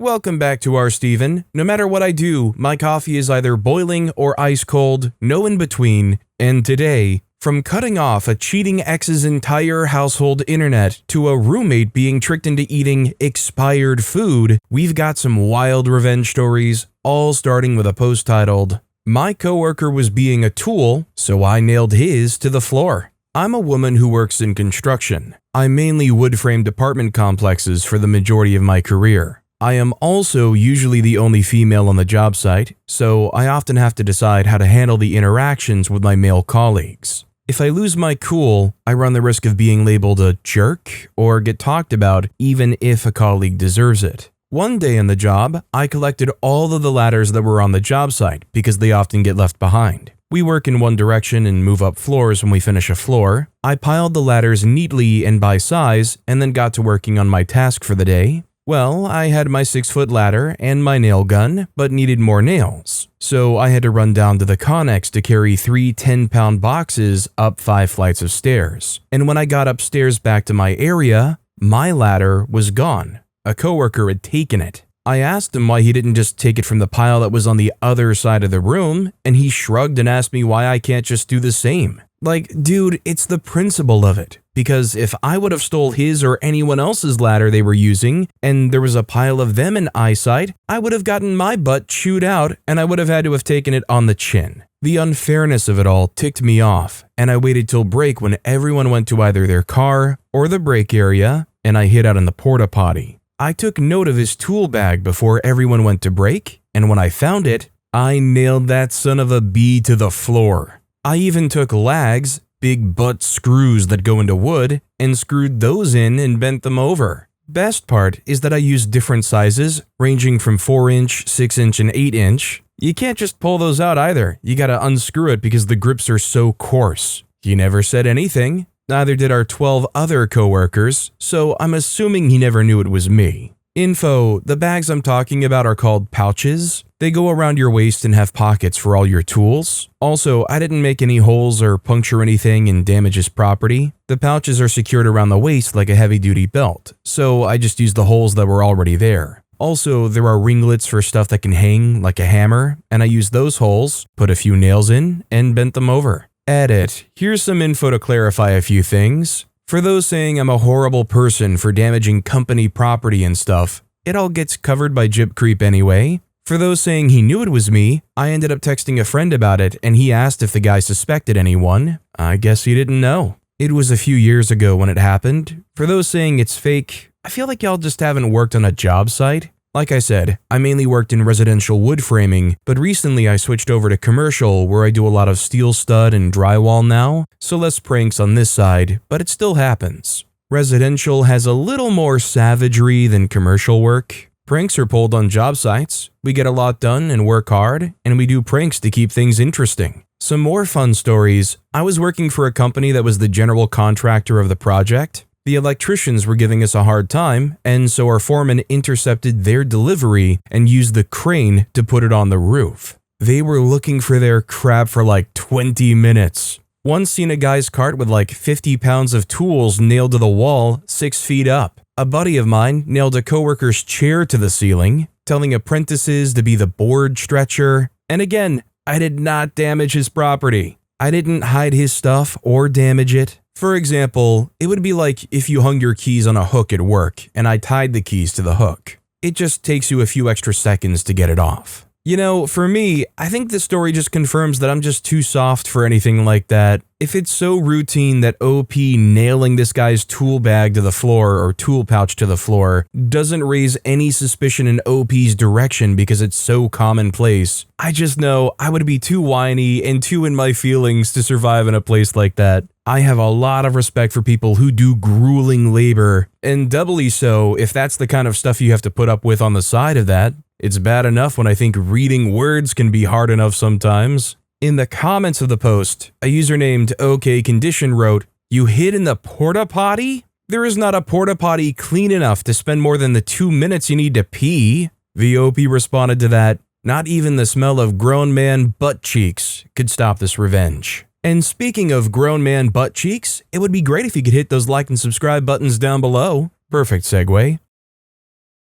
Welcome back to our Steven. No matter what I do, my coffee is either boiling or ice cold, no in between. And today, from cutting off a cheating ex's entire household internet to a roommate being tricked into eating expired food, we've got some wild revenge stories, all starting with a post titled, "My coworker was being a tool, so I nailed his to the floor." I'm a woman who works in construction. I mainly wood-framed apartment complexes for the majority of my career. I am also usually the only female on the job site, so I often have to decide how to handle the interactions with my male colleagues. If I lose my cool, I run the risk of being labeled a jerk or get talked about even if a colleague deserves it. One day on the job, I collected all of the ladders that were on the job site because they often get left behind. We work in one direction and move up floors when we finish a floor. I piled the ladders neatly and by size and then got to working on my task for the day. Well, I had my 6-foot ladder and my nail gun, but needed more nails. So I had to run down to the Connex to carry 3 10-pound boxes up 5 flights of stairs. And when I got upstairs back to my area, my ladder was gone. A coworker had taken it. I asked him why he didn't just take it from the pile that was on the other side of the room, and he shrugged and asked me why I can't just do the same. Like, dude, it's the principle of it. Because if I would have stole his or anyone else's ladder they were using, and there was a pile of them in eyesight, I would have gotten my butt chewed out and I would have had to have taken it on the chin. The unfairness of it all ticked me off, and I waited till break when everyone went to either their car or the break area, and I hid out in the porta potty. I took note of his tool bag before everyone went to break, and when I found it, I nailed that son of a bee to the floor. I even took lags, big butt screws that go into wood, and screwed those in and bent them over. Best part is that I used different sizes, ranging from 4-inch, 6-inch, and 8-inch. You can't just pull those out either, you gotta unscrew it because the grips are so coarse. He never said anything, neither did our 12 other coworkers, so I'm assuming he never knew it was me. Info, the bags I'm talking about are called pouches. They go around your waist and have pockets for all your tools. Also, I didn't make any holes or puncture anything and damage his property. The pouches are secured around the waist like a heavy-duty belt, so I just used the holes that were already there. Also, there are ringlets for stuff that can hang like a hammer, and I used those holes, put a few nails in, and bent them over. Edit. Here's some info to clarify a few things. For those saying I'm a horrible person for damaging company property and stuff, it all gets covered by Jip Creep anyway. For those saying he knew it was me, I ended up texting a friend about it and he asked if the guy suspected anyone. I guess he didn't know. It was a few years ago when it happened. For those saying it's fake, I feel like y'all just haven't worked on a job site. Like I said, I mainly worked in residential wood framing, but recently I switched over to commercial where I do a lot of steel stud and drywall now, so less pranks on this side, but it still happens. Residential has a little more savagery than commercial work. Pranks are pulled on job sites, we get a lot done and work hard, and we do pranks to keep things interesting. Some more fun stories. I was working for a company that was the general contractor of the project. The electricians were giving us a hard time, and so our foreman intercepted their delivery and used the crane to put it on the roof. They were looking for their crap for like 20 minutes. Once seen a guy's cart with like 50 pounds of tools nailed to the wall 6 feet up. A buddy of mine nailed a coworker's chair to the ceiling, telling apprentices to be the board stretcher. And again, I did not damage his property. I didn't hide his stuff or damage it. For example, it would be like if you hung your keys on a hook at work and I tied the keys to the hook. It just takes you a few extra seconds to get it off. You know, for me, I think this story just confirms that I'm just too soft for anything like that. If it's so routine that OP nailing this guy's tool bag to the floor or tool pouch to the floor doesn't raise any suspicion in OP's direction because it's so commonplace, I just know I would be too whiny and too in my feelings to survive in a place like that. I have a lot of respect for people who do grueling labor, and doubly so if that's the kind of stuff you have to put up with on the side of that. It's bad enough when I think reading words can be hard enough sometimes. In the comments of the post, a user named OKCondition wrote, "You hid in the porta potty? There is not a porta potty clean enough to spend more than the 2 minutes you need to pee." The OP responded to that, "Not even the smell of grown man butt cheeks could stop this revenge." And speaking of grown man butt cheeks, it would be great if you could hit those like and subscribe buttons down below. Perfect segue.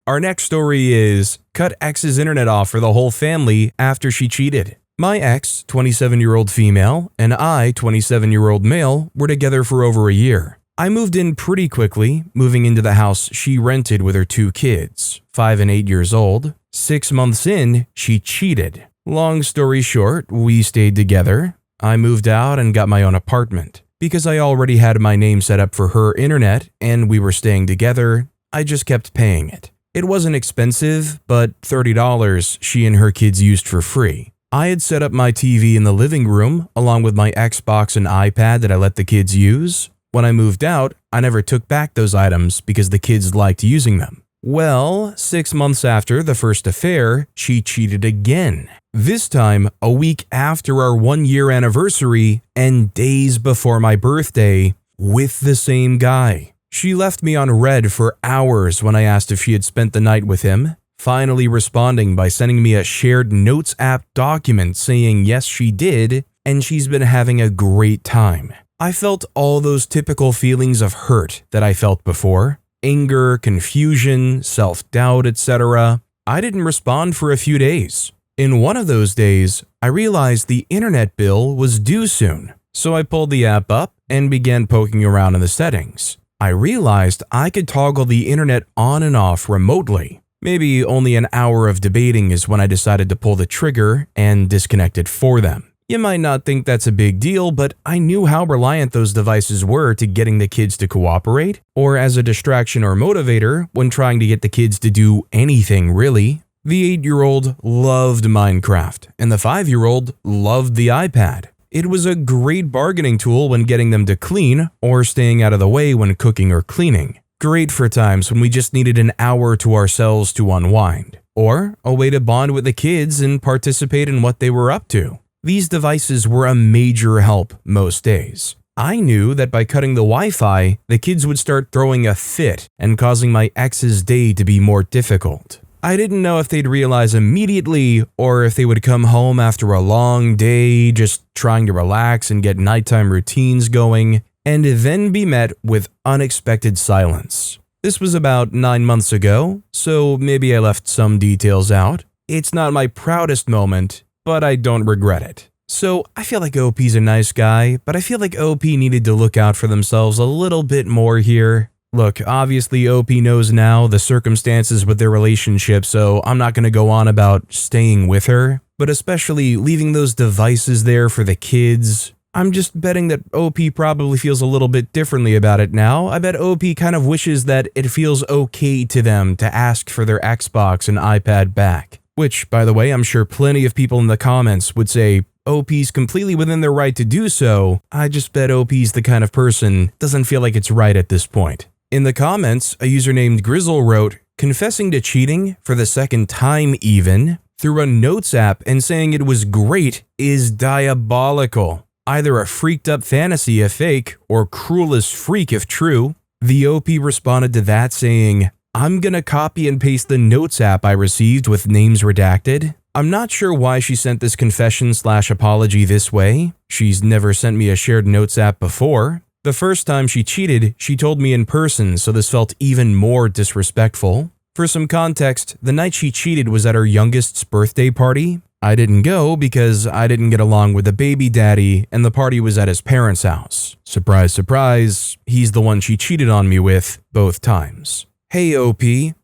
Our next story is cut ex's internet off for the whole family after she cheated. My ex, 27-year-old female, and I, 27-year-old male, were together for over a year. I moved in pretty quickly, moving into the house she rented with her 2 kids, 5 and 8 years old. 6 months in, she cheated. Long story short, we stayed together. I moved out and got my own apartment. Because I already had my name set up for her internet and we were staying together, I just kept paying it. It wasn't expensive, but $30 she and her kids used for free. I had set up my TV in the living room along with my Xbox and iPad that I let the kids use. When I moved out, I never took back those items because the kids liked using them. Well, 6 months after the first affair, she cheated again. This time, a week after our 1-year anniversary and days before my birthday, with the same guy. She left me on red for hours when I asked if she had spent the night with him, finally responding by sending me a shared notes app document saying yes she did and she's been having a great time. I felt all those typical feelings of hurt that I felt before. Anger, confusion, self-doubt, etc. I didn't respond for a few days. In one of those days, I realized the internet bill was due soon, so I pulled the app up and began poking around in the settings. I realized I could toggle the internet on and off remotely. Maybe only an hour of debating is when I decided to pull the trigger and disconnect it for them. You might not think that's a big deal, but I knew how reliant those devices were to getting the kids to cooperate, or as a distraction or motivator when trying to get the kids to do anything really. The 8-year-old loved Minecraft, and the 5-year-old loved the iPad. It was a great bargaining tool when getting them to clean or staying out of the way when cooking or cleaning. Great for times when we just needed an hour to ourselves to unwind, or a way to bond with the kids and participate in what they were up to. These devices were a major help most days. I knew that by cutting the Wi-Fi, the kids would start throwing a fit and causing my ex's day to be more difficult. I didn't know if they'd realize immediately or if they would come home after a long day just trying to relax and get nighttime routines going, and then be met with unexpected silence. This was about 9 months ago, so maybe I left some details out. It's not my proudest moment, but I don't regret it. So I feel like OP's a nice guy, but I feel like OP needed to look out for themselves a little bit more here. Look, obviously OP knows now the circumstances with their relationship, so I'm not going to go on about staying with her, but especially leaving those devices there for the kids. I'm just betting that OP probably feels a little bit differently about it now. I bet OP kind of wishes that it feels okay to them to ask for their Xbox and iPad back. Which, by the way, I'm sure plenty of people in the comments would say OP's completely within their right to do so. I just bet OP's the kind of person doesn't feel like it's right at this point. In the comments, a user named Grizzle wrote, confessing to cheating for the second time even through a notes app and saying it was great is diabolical. Either a freaked up fantasy if fake or cruel as freak if true. The OP responded to that saying, I'm gonna copy and paste the notes app I received with names redacted. I'm not sure why she sent this confession/apology this way. She's never sent me a shared notes app before. The first time she cheated, she told me in person, so this felt even more disrespectful. For some context, the night she cheated was at her youngest's birthday party. I didn't go because I didn't get along with the baby daddy and the party was at his parents' house. Surprise, surprise, he's the one she cheated on me with both times. Hey OP,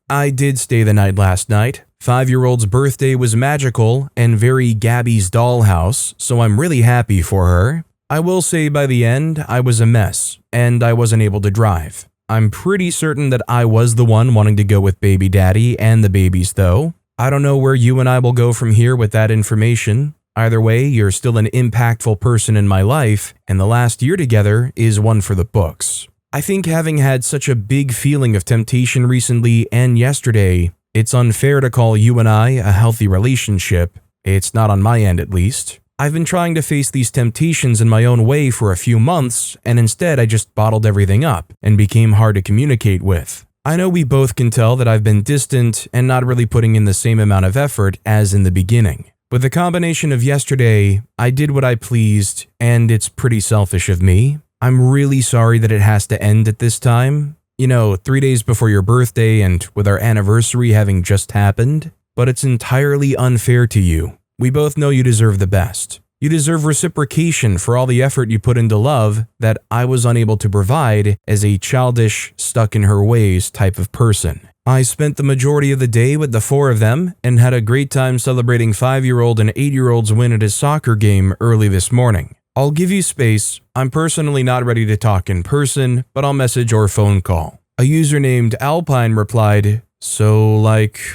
I did stay the night last night. 5-year-old's birthday was magical and very Gabby's dollhouse, so I'm really happy for her. I will say by the end, I was a mess, and I wasn't able to drive. I'm pretty certain that I was the one wanting to go with baby daddy and the babies though. I don't know where you and I will go from here with that information. Either way, you're still an impactful person in my life, and the last year together is one for the books. I think having had such a big feeling of temptation recently and yesterday, it's unfair to call you and I a healthy relationship. It's not on my end at least. I've been trying to face these temptations in my own way for a few months, and instead I just bottled everything up and became hard to communicate with. I know we both can tell that I've been distant and not really putting in the same amount of effort as in the beginning. With the combination of yesterday, I did what I pleased, and it's pretty selfish of me. I'm really sorry that it has to end at this time. 3 days before your birthday and with our anniversary having just happened. But it's entirely unfair to you. We both know you deserve the best. You deserve reciprocation for all the effort you put into love that I was unable to provide as a childish, stuck-in-her-ways type of person. I spent the majority of the day with the four of them and had a great time celebrating 5-year-old and 8-year-old's win at his soccer game early this morning. I'll give you space. I'm personally not ready to talk in person, but I'll message or phone call. A user named Alpine replied, "So,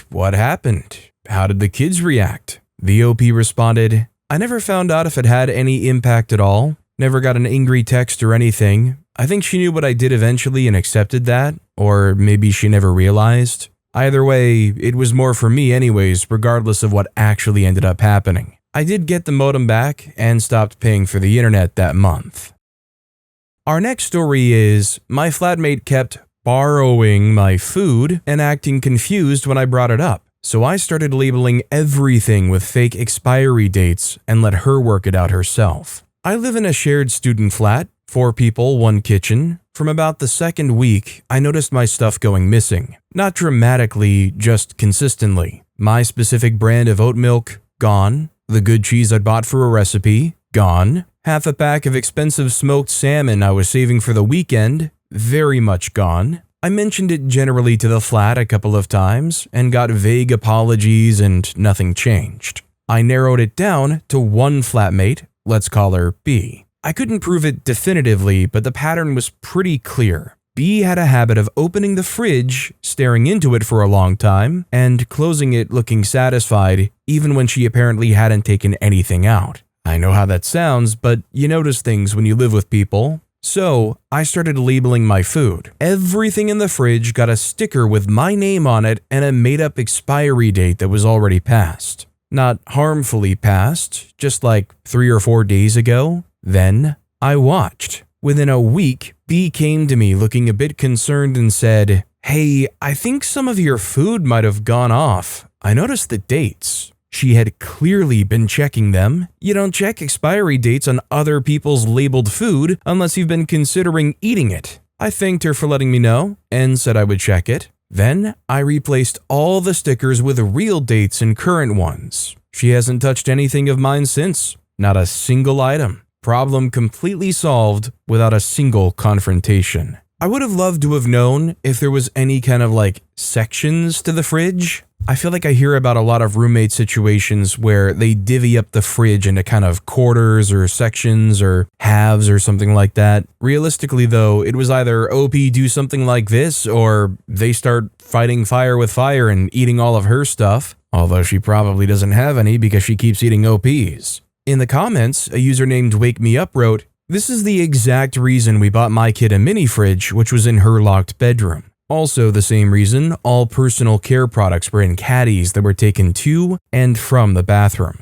what happened? How did the kids react?" The OP responded, "I never found out if it had any impact at all. Never got an angry text or anything. I think she knew what I did eventually and accepted that, or maybe she never realized. Either way, it was more for me anyways, regardless of what actually ended up happening. I did get the modem back and stopped paying for the internet that month." Our next story is, my flatmate kept borrowing my food and acting confused when I brought it up. So I started labeling everything with fake expiry dates and let her work it out herself. I live in a shared student flat, 4 people, 1 kitchen. From about the second week, I noticed my stuff going missing. Not dramatically, just consistently. My specific brand of oat milk, gone. The good cheese I'd bought for a recipe, gone. Half a pack of expensive smoked salmon I was saving for the weekend, very much gone. I mentioned it generally to the flat a couple of times and got vague apologies and nothing changed. I narrowed it down to one flatmate, let's call her B. I couldn't prove it definitively, but the pattern was pretty clear. B had a habit of opening the fridge, staring into it for a long time, and closing it looking satisfied even when she apparently hadn't taken anything out. I know how that sounds, but you notice things when you live with people. So, I started labeling my food. Everything in the fridge got a sticker with my name on it and a made-up expiry date that was already passed. Not harmfully passed, just 3 or 4 days ago. Then, I watched. Within a week, B came to me looking a bit concerned and said, "Hey, I think some of your food might have gone off. I noticed the dates." She had clearly been checking them. You don't check expiry dates on other people's labeled food unless you've been considering eating it. I thanked her for letting me know and said I would check it. Then I replaced all the stickers with real dates and current ones. She hasn't touched anything of mine since. Not a single item. Problem completely solved without a single confrontation. I would have loved to have known if there was any kind of sections to the fridge. I feel like I hear about a lot of roommate situations where they divvy up the fridge into kind of quarters or sections or halves or something like that. Realistically though, it was either OP do something like this or they start fighting fire with fire and eating all of her stuff, although she probably doesn't have any because she keeps eating OPs. In the comments, a user named Wake Me Up wrote, "This is the exact reason we bought my kid a mini fridge which was in her locked bedroom. Also the same reason all personal care products were in caddies that were taken to and from the bathroom."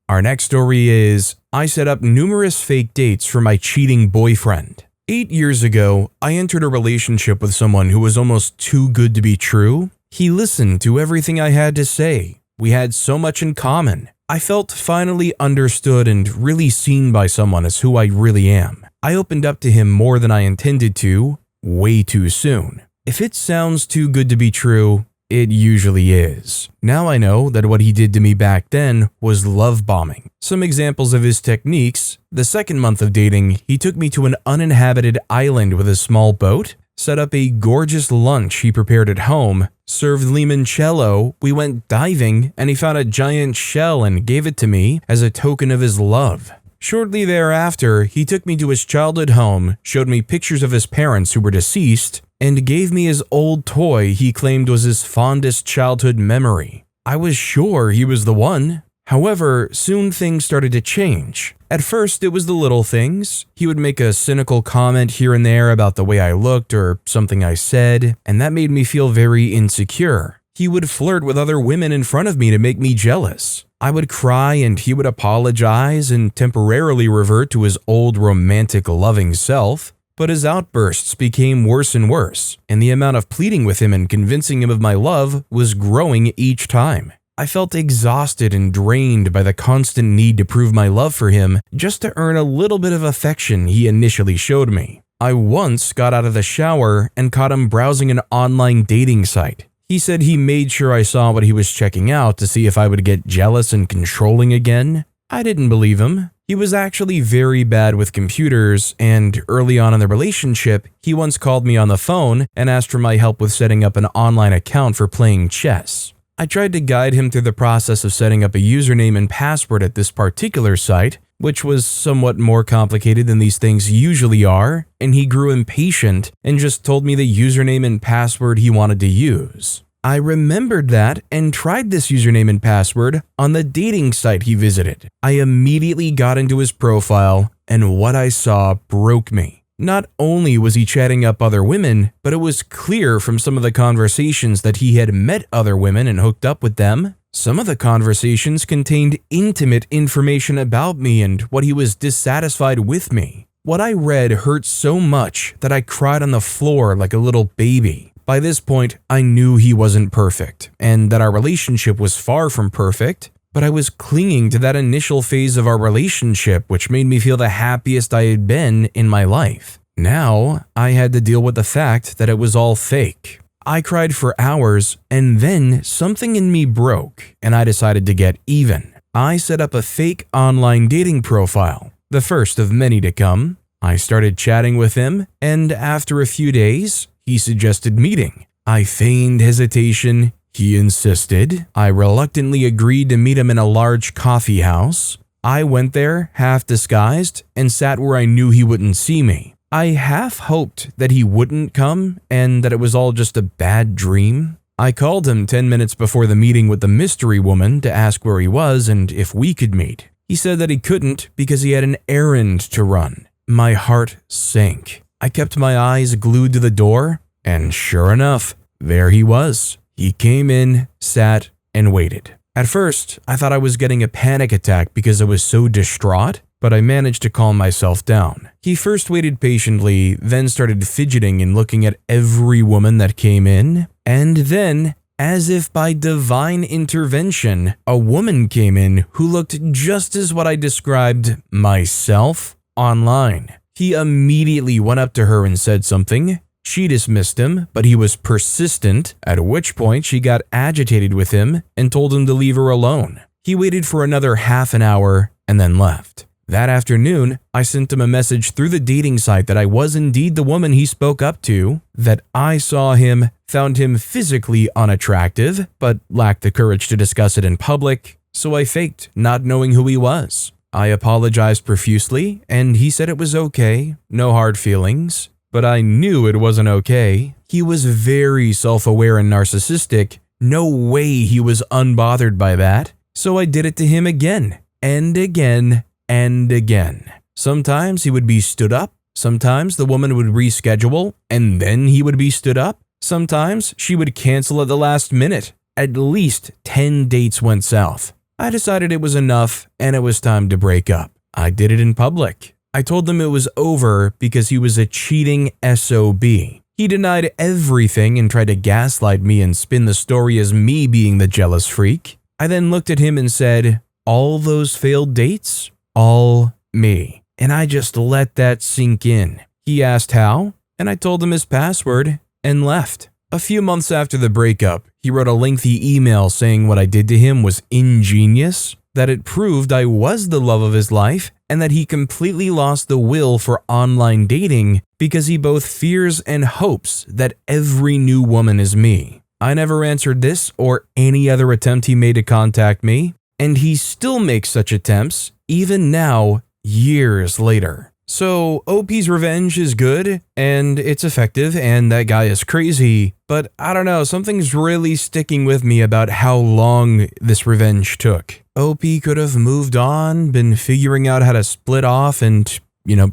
Our next story is, I set up numerous fake dates for my cheating boyfriend. 8 years ago, I entered a relationship with someone who was almost too good to be true. He listened to everything I had to say. We had so much in common. I felt finally understood and really seen by someone as who I really am. I opened up to him more than I intended to, way too soon. If it sounds too good to be true, it usually is. Now I know that what he did to me back then was love bombing. Some examples of his techniques: the second month of dating, he took me to an uninhabited island with a small boat, set up a gorgeous lunch he prepared at home, served limoncello, we went diving, and he found a giant shell and gave it to me as a token of his love. Shortly thereafter, he took me to his childhood home, showed me pictures of his parents who were deceased, and gave me his old toy he claimed was his fondest childhood memory. I was sure he was the one. However, soon things started to change. At first, it was the little things. He would make a cynical comment here and there about the way I looked or something I said, and that made me feel very insecure. He would flirt with other women in front of me to make me jealous. I would cry and he would apologize and temporarily revert to his old romantic loving self, but his outbursts became worse and worse, and the amount of pleading with him and convincing him of my love was growing each time. I felt exhausted and drained by the constant need to prove my love for him just to earn a little bit of affection he initially showed me. I once got out of the shower and caught him browsing an online dating site. He said he made sure I saw what he was checking out to see if I would get jealous and controlling again. I didn't believe him. He was actually very bad with computers, and early on in the relationship, he once called me on the phone and asked for my help with setting up an online account for playing chess. I tried to guide him through the process of setting up a username and password at this particular site, which was somewhat more complicated than these things usually are, and he grew impatient and just told me the username and password he wanted to use. I remembered that and tried this username and password on the dating site he visited. I immediately got into his profile, and what I saw broke me. Not only was he chatting up other women, but it was clear from some of the conversations that he had met other women and hooked up with them. Some of the conversations contained intimate information about me and what he was dissatisfied with me. What I read hurt so much that I cried on the floor like a little baby. By this point, I knew he wasn't perfect and that our relationship was far from perfect, but I was clinging to that initial phase of our relationship, which made me feel the happiest I had been in my life. Now, I had to deal with the fact that it was all fake. I cried for hours, and then something in me broke, and I decided to get even. I set up a fake online dating profile, the first of many to come. I started chatting with him, and after a few days, he suggested meeting. I feigned hesitation. He insisted. I reluctantly agreed to meet him in a large coffee house. I went there, half disguised, and sat where I knew he wouldn't see me. I half hoped that he wouldn't come and that it was all just a bad dream. I called him 10 minutes before the meeting with the mystery woman to ask where he was and if we could meet. He said that he couldn't because he had an errand to run. My heart sank. I kept my eyes glued to the door, and sure enough, there he was. He came in, sat, and waited. At first, I thought I was getting a panic attack because I was so distraught, but I managed to calm myself down. He first waited patiently, then started fidgeting and looking at every woman that came in, and then, as if by divine intervention, a woman came in who looked just as what I described myself online. He immediately went up to her and said something. She dismissed him, but he was persistent, at which point she got agitated with him and told him to leave her alone. He waited for another half an hour and then left. That afternoon, I sent him a message through the dating site that I was indeed the woman he spoke up to, that I saw him, found him physically unattractive, but lacked the courage to discuss it in public, so I faked not knowing who he was. I apologized profusely, and he said it was okay, no hard feelings. But I knew it wasn't okay. He was very self-aware and narcissistic. No way he was unbothered by that. So I did it to him again, and again, and again. Sometimes he would be stood up. Sometimes the woman would reschedule, and then he would be stood up. Sometimes she would cancel at the last minute. At least 10 dates went south. I decided it was enough, and it was time to break up. I did it in public. I told him it was over because he was a cheating SOB. He denied everything and tried to gaslight me and spin the story as me being the jealous freak. I then looked at him and said, "All those failed dates? All me." And I just let that sink in. He asked how, and I told him his password and left. A few months after the breakup, he wrote a lengthy email saying what I did to him was ingenious, that it proved I was the love of his life, and that he completely lost the will for online dating because he both fears and hopes that every new woman is me. I never answered this or any other attempt he made to contact me, and he still makes such attempts, even now, years later. So OP's revenge is good, and it's effective, and that guy is crazy, but I don't know, something's really sticking with me about how long this revenge took. OP could have moved on, been figuring out how to split off and,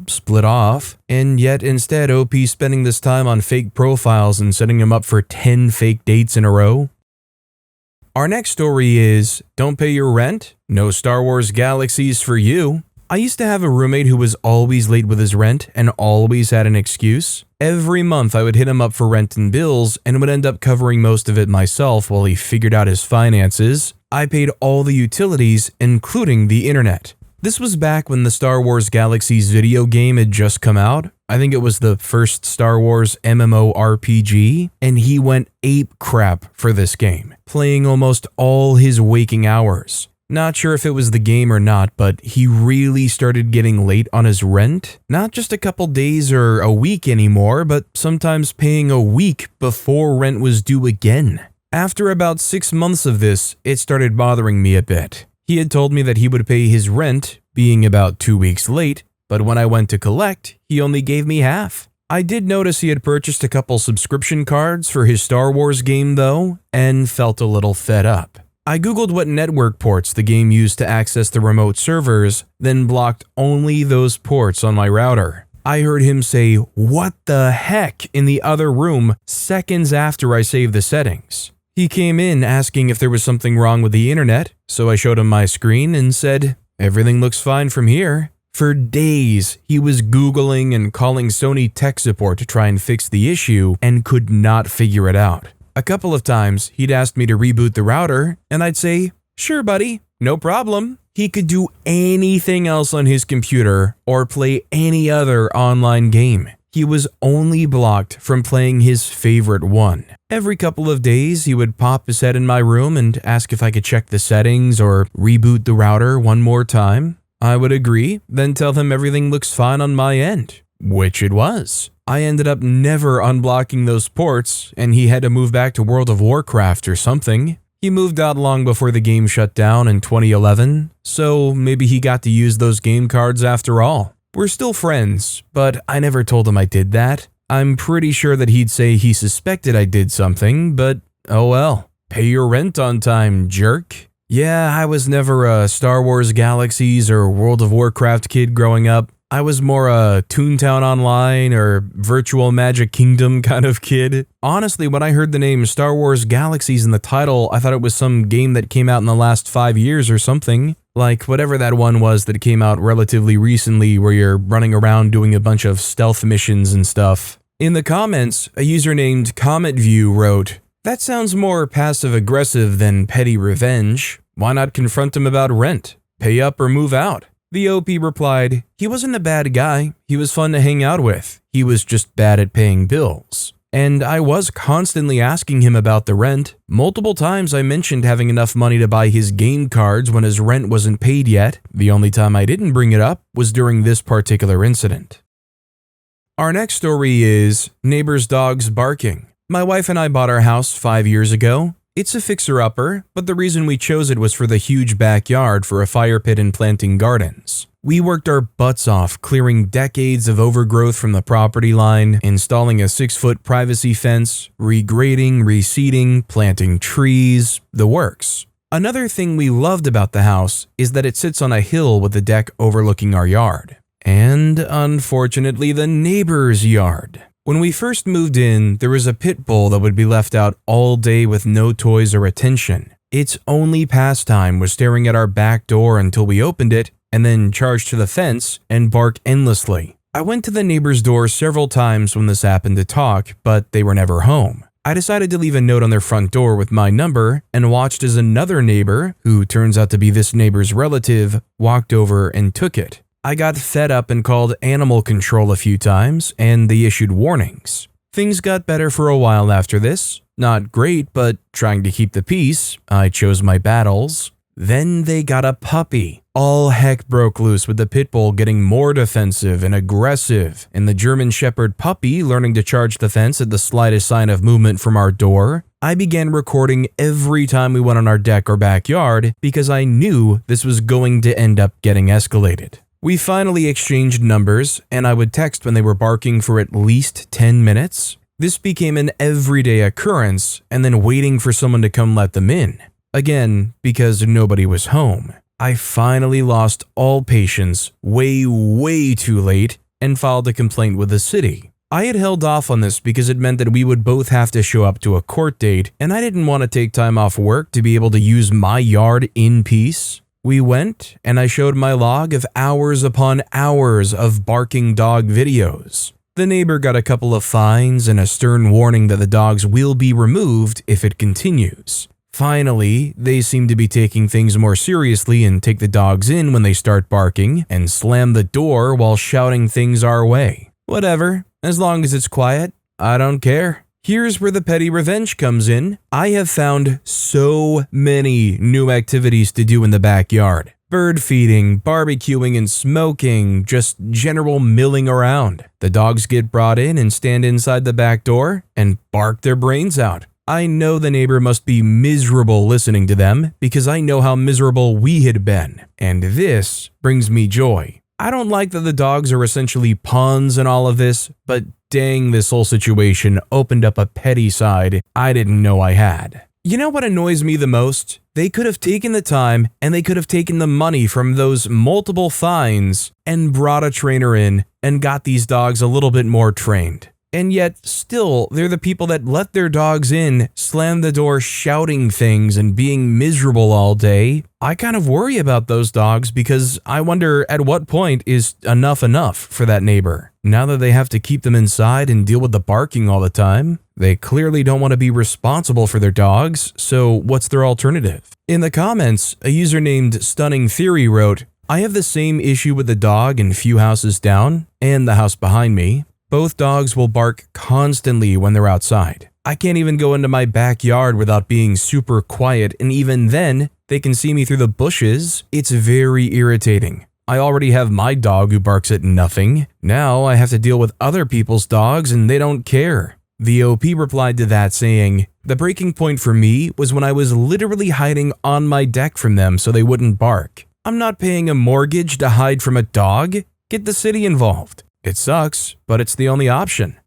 split off, and yet instead OP's spending this time on fake profiles and setting him up for 10 fake dates in a row. Our next story is, don't pay your rent? No Star Wars Galaxies for you. I used to have a roommate who was always late with his rent and always had an excuse. Every month I would hit him up for rent and bills and would end up covering most of it myself while he figured out his finances. I paid all the utilities, including the internet. This was back when the Star Wars Galaxies video game had just come out. I think it was the first Star Wars MMORPG, and he went ape crap for this game, playing almost all his waking hours. Not sure if it was the game or not, but he really started getting late on his rent. Not just a couple days or a week anymore, but sometimes paying a week before rent was due again. After about 6 months of this, it started bothering me a bit. He had told me that he would pay his rent, being about 2 weeks late, but when I went to collect, he only gave me half. I did notice he had purchased a couple subscription cards for his Star Wars game though, and felt a little fed up. I googled what network ports the game used to access the remote servers, then blocked only those ports on my router. I heard him say, "What the heck?" in the other room seconds after I saved the settings. He came in asking if there was something wrong with the internet, so I showed him my screen and said, "Everything looks fine from here." For days, he was Googling and calling Sony tech support to try and fix the issue and could not figure it out. A couple of times, he'd asked me to reboot the router, and I'd say, "Sure, buddy, no problem." He could do anything else on his computer or play any other online game. He was only blocked from playing his favorite one. Every couple of days, he would pop his head in my room and ask if I could check the settings or reboot the router one more time. I would agree, then tell him everything looks fine on my end, which it was. I ended up never unblocking those ports, and he had to move back to World of Warcraft or something. He moved out long before the game shut down in 2011, so maybe he got to use those game cards after all. We're still friends, but I never told him I did that. I'm pretty sure that he'd say he suspected I did something, but oh well. Pay your rent on time, jerk. Yeah, I was never a Star Wars Galaxies or World of Warcraft kid growing up. I was more a Toontown Online or Virtual Magic Kingdom kind of kid. Honestly, when I heard the name Star Wars Galaxies in the title, I thought it was some game that came out in the last 5 years or something. Like whatever that one was that came out relatively recently where you're running around doing a bunch of stealth missions and stuff. In the comments, a user named CometView wrote, "That sounds more passive-aggressive than petty revenge. Why not confront him about rent? Pay up or move out?" The OP replied, "He wasn't a bad guy. He was fun to hang out with. He was just bad at paying bills." And I was constantly asking him about the rent. Multiple times I mentioned having enough money to buy his game cards when his rent wasn't paid yet. The only time I didn't bring it up was during this particular incident. Our next story is neighbor's dogs barking. My wife and I bought our house 5 years ago. It's a fixer-upper, but the reason we chose it was for the huge backyard for a fire pit and planting gardens. We worked our butts off clearing decades of overgrowth from the property line, installing a 6-foot privacy fence, regrading, reseeding, planting trees, the works. Another thing we loved about the house is that it sits on a hill with a deck overlooking our yard. And unfortunately, the neighbor's yard. When we first moved in, there was a pit bull that would be left out all day with no toys or attention. Its only pastime was staring at our back door until we opened it, and then charge to the fence and bark endlessly. I went to the neighbor's door several times when this happened to talk, but they were never home. I decided to leave a note on their front door with my number and watched as another neighbor, who turns out to be this neighbor's relative, walked over and took it. I got fed up and called animal control a few times, and they issued warnings. Things got better for a while after this. Not great, but trying to keep the peace, I chose my battles. Then they got a puppy. All heck broke loose with the pit bull getting more defensive and aggressive, and the German Shepherd puppy learning to charge the fence at the slightest sign of movement from our door. I began recording every time we went on our deck or backyard because I knew this was going to end up getting escalated. We finally exchanged numbers, and I would text when they were barking for at least 10 minutes. This became an everyday occurrence, and then waiting for someone to come let them in. Again, because nobody was home. I finally lost all patience way too late and filed a complaint with the city. I had held off on this because it meant that we would both have to show up to a court date, and I didn't want to take time off work to be able to use my yard in peace. We went, and I showed my log of hours upon hours of barking dog videos. The neighbor got a couple of fines and a stern warning that the dogs will be removed if it continues. Finally, they seem to be taking things more seriously and take the dogs in when they start barking and slam the door while shouting things our way. Whatever, as long as it's quiet, I don't care. Here's where the petty revenge comes in. I have found so many new activities to do in the backyard. Bird feeding, barbecuing and smoking, just general milling around. The dogs get brought in and stand inside the back door and bark their brains out. I know the neighbor must be miserable listening to them because I know how miserable we had been, and this brings me joy. I don't like that the dogs are essentially pawns in all of this, but dang, this whole situation opened up a petty side I didn't know I had. You know what annoys me the most? They could have taken the time and they could have taken the money from those multiple fines and brought a trainer in and got these dogs a little bit more trained. And yet, still, they're the people that let their dogs in, slam the door shouting things and being miserable all day. I kind of worry about those dogs because I wonder at what point is enough for that neighbor. Now that they have to keep them inside and deal with the barking all the time, they clearly don't want to be responsible for their dogs, so what's their alternative? In the comments, a user named Stunning Theory wrote, "I have the same issue with the dog in few houses down and the house behind me. Both dogs will bark constantly when they're outside. I can't even go into my backyard without being super quiet, and even then, they can see me through the bushes. It's very irritating. I already have my dog who barks at nothing. Now I have to deal with other people's dogs and they don't care." The OP replied to that saying, "The breaking point for me was when I was literally hiding on my deck from them so they wouldn't bark. I'm not paying a mortgage to hide from a dog. Get the city involved. It sucks, but it's the only option."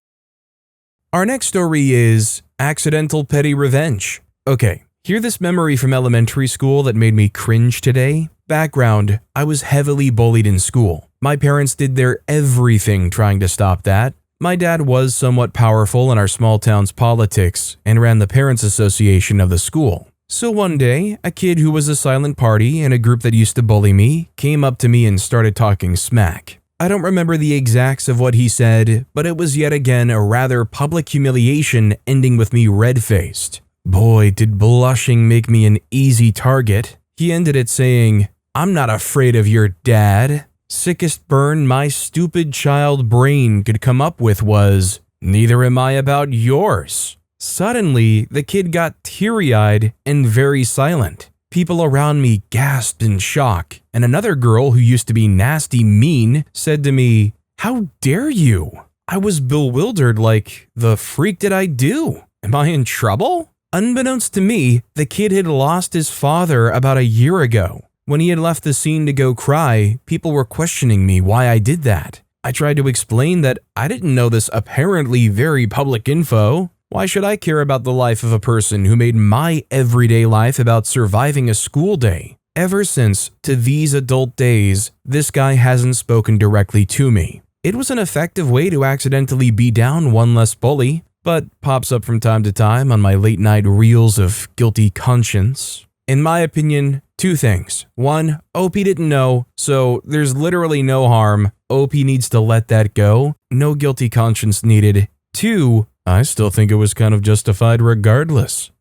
Our next story is accidental petty revenge. Okay, hear this memory from elementary school that made me cringe today? Background, I was heavily bullied in school. My parents did their everything trying to stop that. My dad was somewhat powerful in our small town's politics and ran the parents' association of the school. So one day, a kid who was a silent party in a group that used to bully me came up to me and started talking smack. I don't remember the exacts of what he said, but it was yet again a rather public humiliation ending with me red-faced. Boy, did blushing make me an easy target. He ended it saying, "I'm not afraid of your dad." Sickest burn my stupid child brain could come up with was, "Neither am I about yours." Suddenly, the kid got teary-eyed and very silent. People around me gasped in shock, and another girl who used to be nasty mean said to me, "How dare you?" I was bewildered, like, the freak did I do? Am I in trouble? Unbeknownst to me, the kid had lost his father about a year ago. When he had left the scene to go cry, people were questioning me why I did that. I tried to explain that I didn't know this apparently very public info. Why should I care about the life of a person who made my everyday life about surviving a school day? Ever since, to these adult days, this guy hasn't spoken directly to me. It was an effective way to accidentally be down one less bully, but pops up from time to time on my late-night reels of guilty conscience. In my opinion, two things. One, OP didn't know, so there's literally no harm. OP needs to let that go. No guilty conscience needed. Two, I still think it was kind of justified regardless.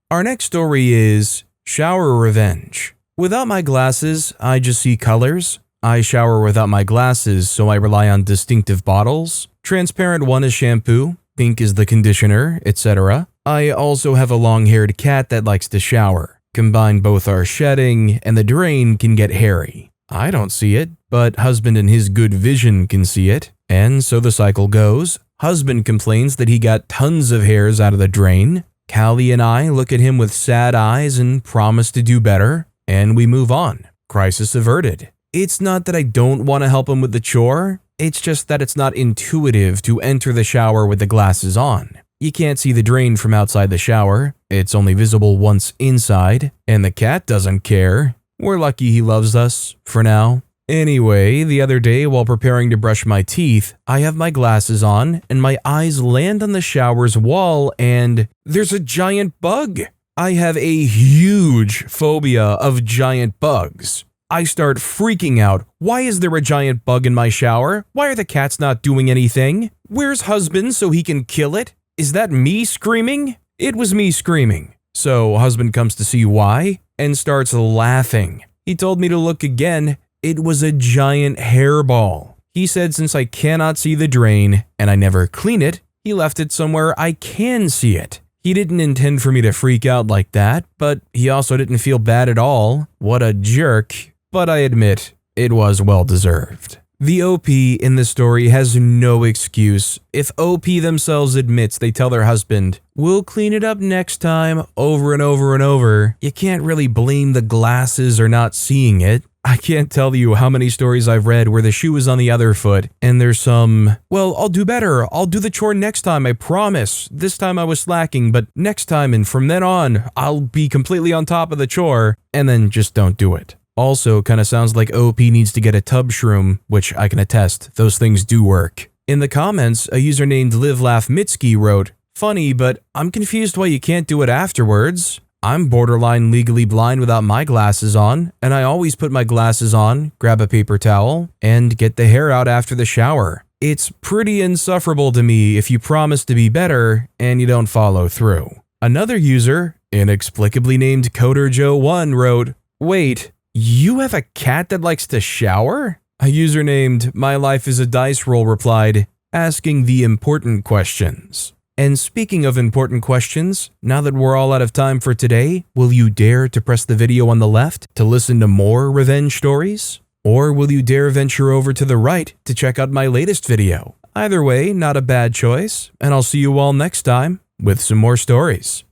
Our next story is shower revenge. Without my glasses, I just see colors. I shower without my glasses, so I rely on distinctive bottles. Transparent one is shampoo, pink is the conditioner, etc. I also have a long-haired cat that likes to shower. Combine both our shedding, and the drain can get hairy. I don't see it, but husband in his good vision can see it, and so the cycle goes. Husband complains that he got tons of hairs out of the drain. Callie and I look at him with sad eyes and promise to do better, and we move on. Crisis averted. It's not that I don't want to help him with the chore, it's just that it's not intuitive to enter the shower with the glasses on. You can't see the drain from outside the shower, it's only visible once inside, and the cat doesn't care. We're lucky he loves us, for now. Anyway, the other day while preparing to brush my teeth, I have my glasses on and my eyes land on the shower's wall and there's a giant bug. I have a huge phobia of giant bugs. I start freaking out. Why is there a giant bug in my shower? Why are the cats not doing anything? Where's husband so he can kill it? Is that me screaming? It was me screaming. So husband comes to see why and starts laughing. He told me to look again. It was a giant hairball. He said since I cannot see the drain and I never clean it, he left it somewhere I can see it. He didn't intend for me to freak out like that, but he also didn't feel bad at all. What a jerk. But I admit, it was well deserved. The OP in the story has no excuse. If OP themselves admits they tell their husband, "We'll clean it up next time," over and over and over, you can't really blame the glasses or not seeing it. I can't tell you how many stories I've read where the shoe is on the other foot and there's some, "Well, I'll do better. I'll do the chore next time, I promise. This time I was slacking, but next time and from then on, I'll be completely on top of the chore," and then just don't do it. Also, kind of sounds like OP needs to get a tub shroom, which I can attest, those things do work. In the comments, a user named LiveLaughMitsky wrote, "Funny, but I'm confused why you can't do it afterwards. I'm borderline legally blind without my glasses on, and I always put my glasses on, grab a paper towel, and get the hair out after the shower. It's pretty insufferable to me if you promise to be better and you don't follow through." Another user, inexplicably named CoderJoe1, wrote, "Wait, you have a cat that likes to shower?" A user named My Life is a Dice Roll replied, asking the important questions. And speaking of important questions, now that we're all out of time for today, will you dare to press the video on the left to listen to more revenge stories? Or will you dare venture over to the right to check out my latest video? Either way, not a bad choice, and I'll see you all next time with some more stories.